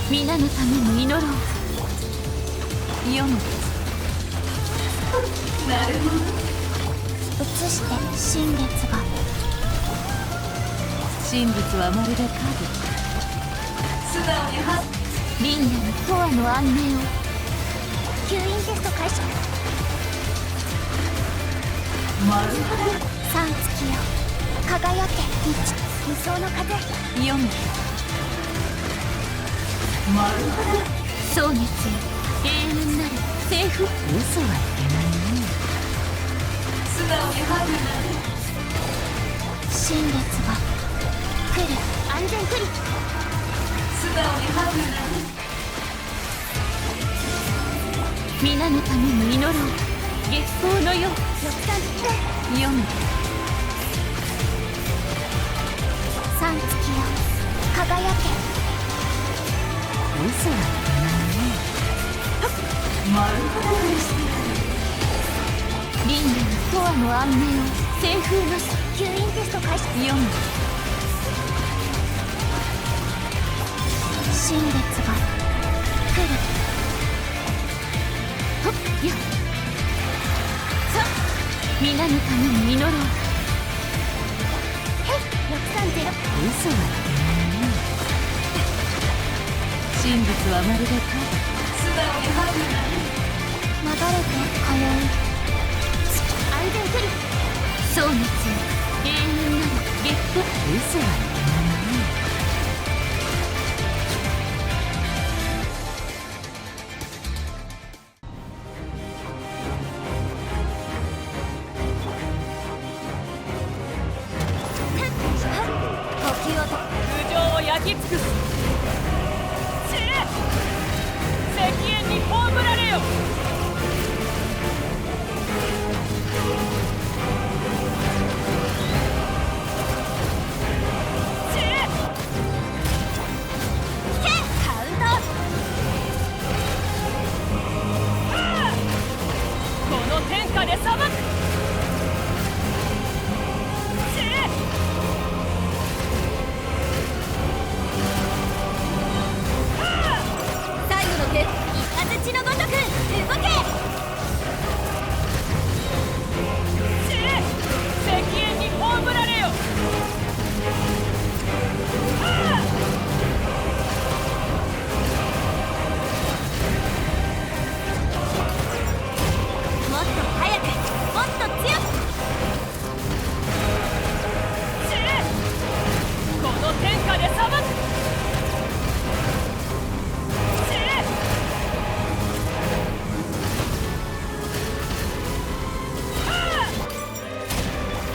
皆のために祈ろう。読む。なるほど。移して新月が。神仏はまるで影。素直にリンダの永遠の安寧を。吸引テスト開始。まるほど。三月よ輝け。無双の風。読む。まるほど。蒼月よ永遠なる政府。嘘はいけないね。素直にハグなる。新月が来る。安全クリ。素直にハグなる。皆のために祈ろう。月光のよ。六三読む。三月よ輝け。嘘はいけないね。まるほどにしてやる。リンダの永遠の安寧を。清風の吸引テスト開始。読む。新月が来る。はっやさっ皆のために祈ろう。へい630。嘘はいけないね。神仏はまるで影。素直にハグなる。流れて通う。安全クリ。蒼月よ永遠なる月光。嘘はいけないね。呼吸をと。空上を焼き尽くす。死ね。石煙に葬られよ。死ね。カウント。この天下で裁く。死ね。最後の手一発血のごとく動け。死ね。石煙に葬られよ。もっと早くもっと強く。死ね。この天下で裁く。死ね。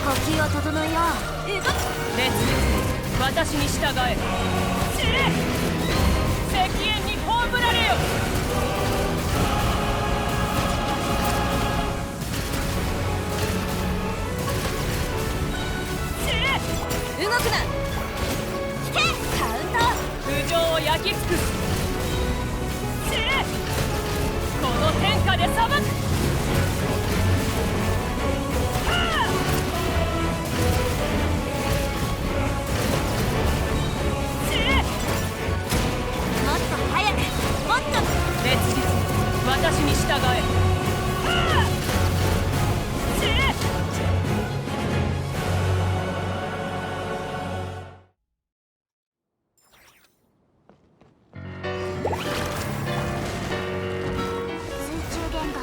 呼吸を整えよう。動く。烈々私に従え。死ね。石煙に葬られよ。死ね。動くな。引け。カウント。空上を焼き尽くす。死ね。この天下で裁く。死ね。もっと早くもっと。烈々私に従え。死ね。水中玄関。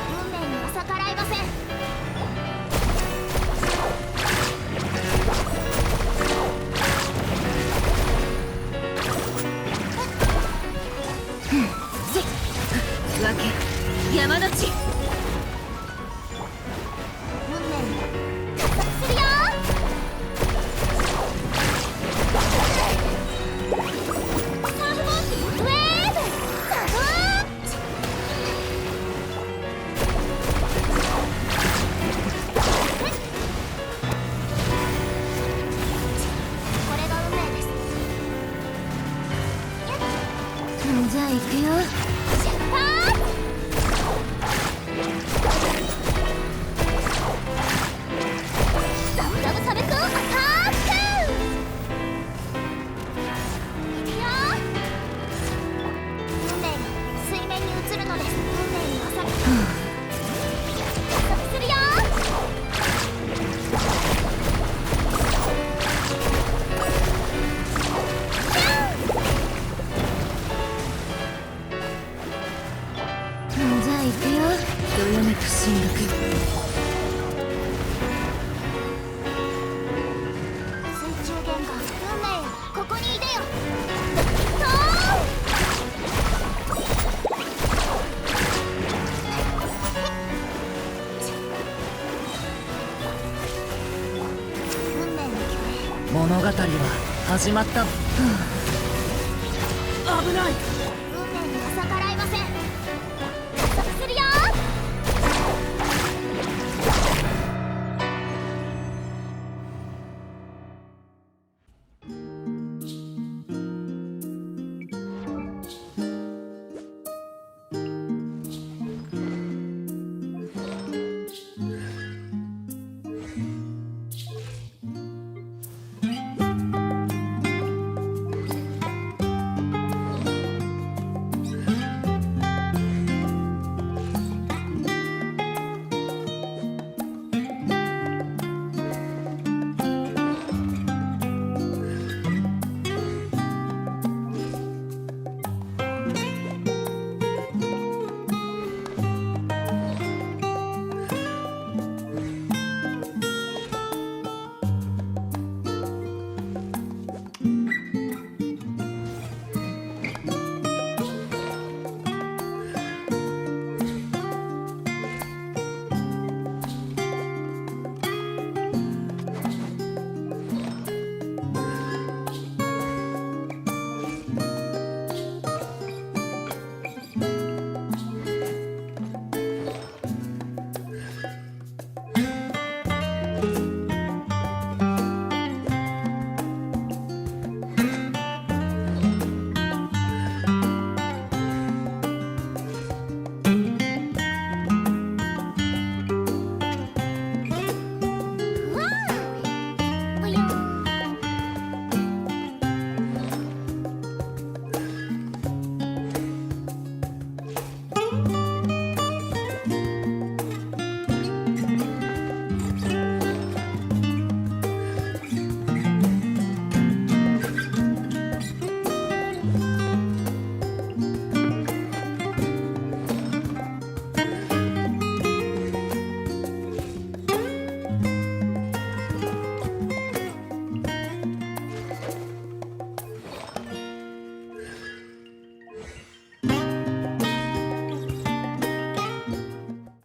運命には逆らえません。わけ山の地。運命に加速するよ。サーフボードウェーブサゴー。これが運命です。じゃあ行くよ。出発。ザブザブサメコー。物語は始まった。危ない。運命には逆らいません。加速するよ。ぽよん。